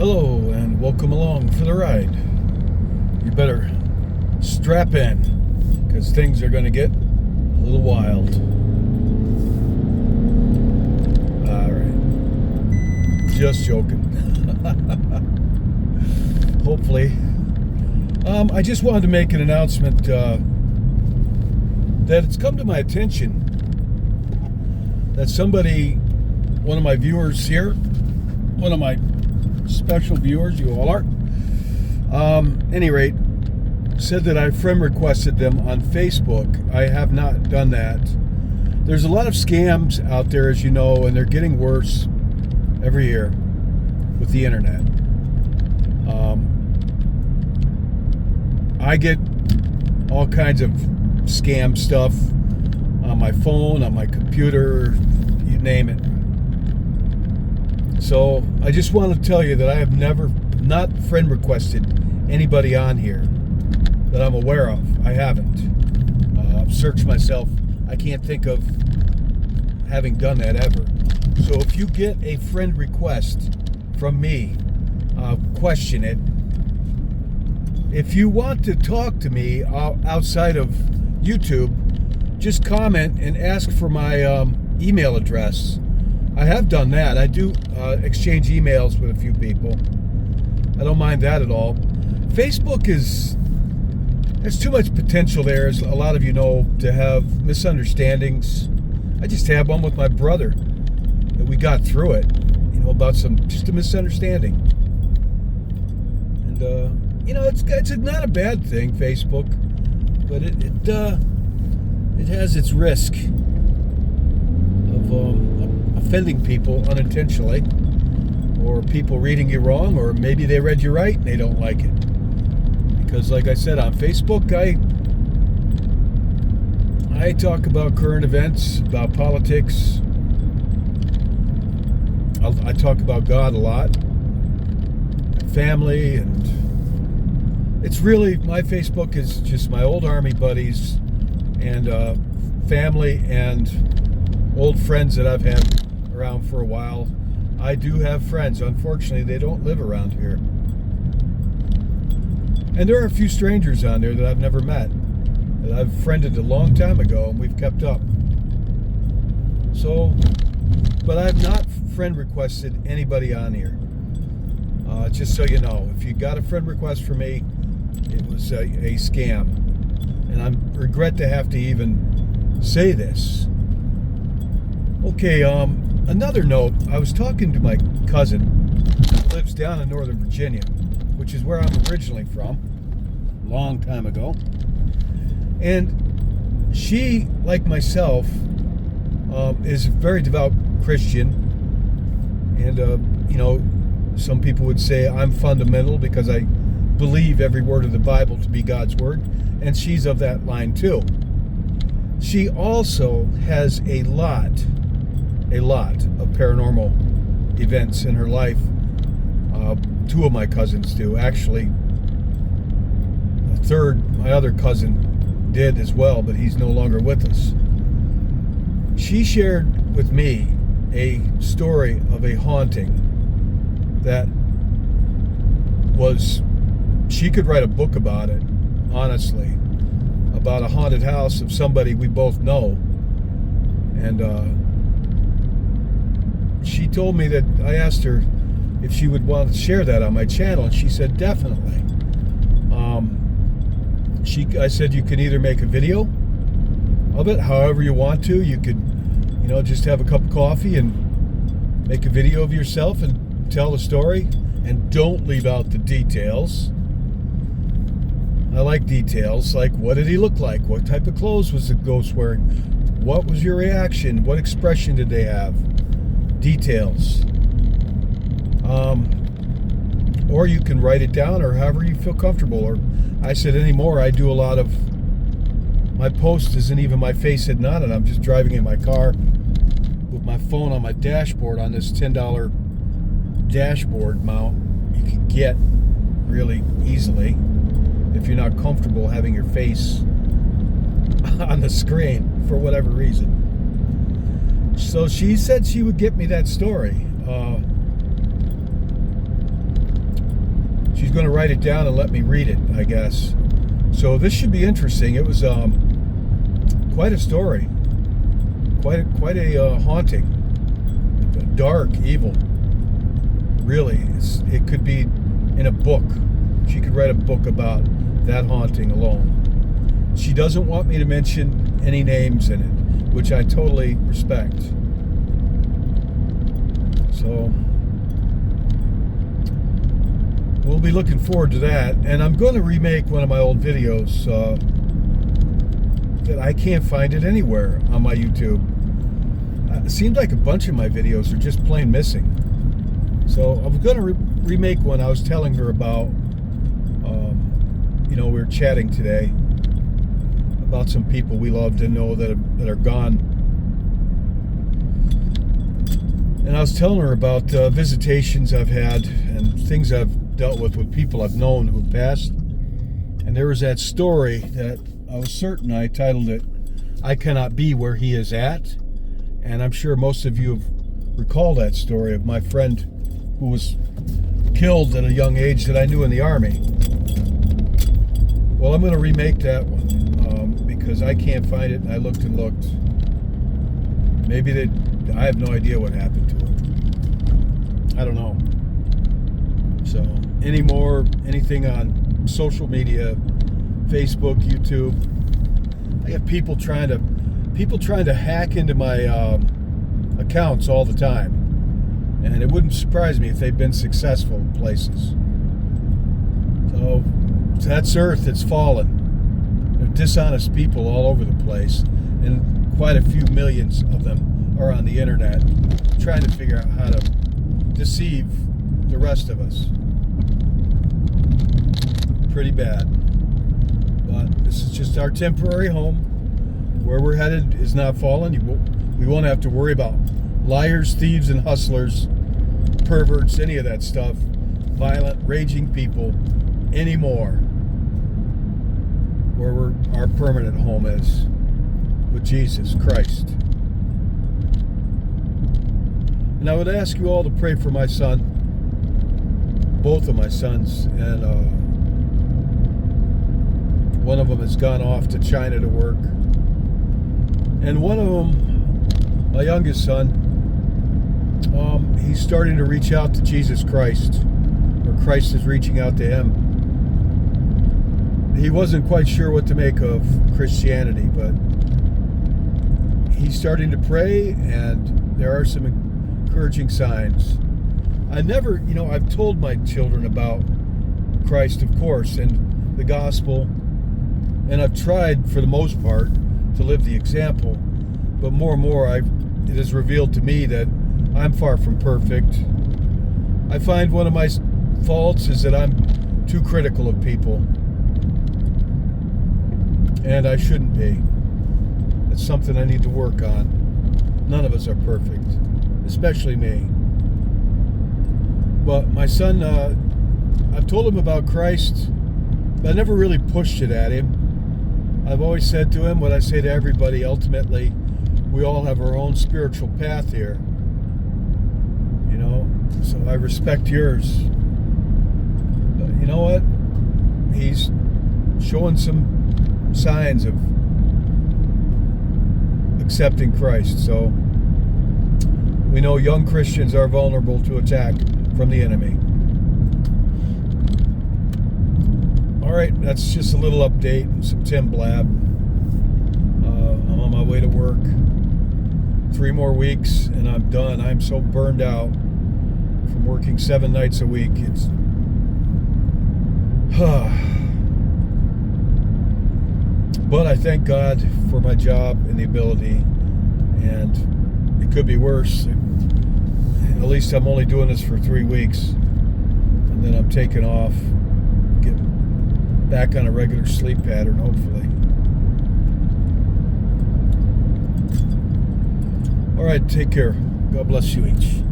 Hello and welcome along for the ride. You better strap in because things are going to get a little wild. Alright. Just joking. Hopefully. I just wanted to make an announcement that it's come to my attention that somebody, one of my viewers here, one of my special viewers, you all are, any rate, said that I friend requested them on Facebook. I have not done that. There's a lot of scams out there, as you know, and they're getting worse every year with the internet. I get all kinds of scam stuff on my phone, on my computer, you name it. So I just want to tell you that I have never not friend requested anybody on here that I'm aware of. I haven't. I've searched myself. I can't think of having done that ever. So if you get a friend request from me, question it. If you want to talk to me outside of YouTube, just comment and ask for my email address. I have done that. I do exchange emails with a few people. I don't mind that at all. Facebook there's too much potential there, as a lot of you know, to have misunderstandings. I just had one with my brother that we got through it, about just a misunderstanding. And it's not a bad thing, Facebook, but it has its risk of offending people unintentionally, or people reading you wrong, or maybe they read you right and they don't like it. Because like I said, on Facebook, I talk about current events, about politics. I talk about God a lot, family, and it's really, my Facebook is just my old Army buddies and family and old friends that I've had around for a while. I do have friends. Unfortunately, they don't live around here. And there are a few strangers on there that I've never met, that I've friended a long time ago, and we've kept up. So, but I've not friend requested anybody on here. Just so you know, if you got a friend request for me, it was a scam. And I regret to have to even say this. Okay, another note, I was talking to my cousin who lives down in Northern Virginia, which is where I'm originally from, a long time ago. And she, like myself, is a very devout Christian. And, some people would say I'm fundamental because I believe every word of the Bible to be God's word. And she's of that line too. She also has a lot of paranormal events in her life. Two of my cousins do. Actually, my other cousin did as well, but he's no longer with us. She shared with me a story of a haunting that she could write a book about it, honestly, about a haunted house of somebody we both know. And she told me that I asked her if she would want to share that on my channel, and she said definitely. I said you can either make a video of it however you want to. You could, just have a cup of coffee and make a video of yourself and tell the story, and don't leave out the details. I like details, like what did he look like? What type of clothes was the ghost wearing? What was your reaction? What expression did they have? Details. Or you can write it down, or however you feel comfortable. Or I said anymore, I do a lot of, my post isn't even my face hidden on it. I'm just driving in my car with my phone on my dashboard on this $10 dashboard mount you can get really easily if you're not comfortable having your face on the screen for whatever reason. So she said she would get me that story. she's going to write it down and let me read it, I guess. So this should be interesting. It was quite a story, quite a haunting, dark, evil. Really, it could be in a book. She could write a book about that haunting alone. She doesn't want me to mention any names in it, which I totally respect. So we'll be looking forward to that. And I'm going to remake one of my old videos that I can't find it anywhere on my YouTube. It seems like a bunch of my videos are just plain missing. So I'm going to remake one I was telling her about. We were chatting today about some people we loved and know that are gone. And I was telling her about visitations I've had and things I've dealt with people I've known who passed. And there was that story that I was certain I titled it, "I Cannot Be Where He Is At." And I'm sure most of you have recalled that story of my friend who was killed at a young age that I knew in the Army. Well, I'm going to remake that one because I can't find it, and I looked and looked. Maybe I have no idea what happened to it. I don't know. So, anything on social media, Facebook, YouTube. I have people trying to hack into my accounts all the time. And it wouldn't surprise me if they've been successful in places. So that's Earth, it's fallen. There are dishonest people all over the place, and quite a few millions of them are on the internet trying to figure out how to deceive the rest of us. Pretty bad. But this is just our temporary home. Where we're headed is not fallen. We won't have to worry about liars, thieves, and hustlers, perverts, any of that stuff, violent, raging people anymore. Where our permanent home is with Jesus Christ. And I would ask you all to pray for my son, both of my sons, and one of them has gone off to China to work, and one of them, my youngest son, he's starting to reach out to Jesus Christ, or Christ is reaching out to him. He wasn't quite sure what to make of Christianity, but he's starting to pray, and there are some encouraging signs. I've told my children about Christ, of course, and the gospel, and I've tried, for the most part, to live the example, but more and more it is revealed to me that I'm far from perfect. I find one of my faults is that I'm too critical of people, and I shouldn't be. It's something I need to work on. None of us are perfect, especially me. But my son, I've told him about Christ, but I never really pushed it at him. I've always said to him what I say to everybody: ultimately, we all have our own spiritual path here. So I respect yours. But you know what? He's showing some signs of accepting Christ. So we know young Christians are vulnerable to attack from the enemy. All right, that's just a little update, some Timblab. I'm on my way to work. 3 more weeks and I'm done. I'm so burned out from working 7 nights a week. It's but I thank God for my job and the ability, and it could be worse. At least I'm only doing this for 3 weeks, and then I'm taking off, get back on a regular sleep pattern, hopefully. All right, take care. God bless you each.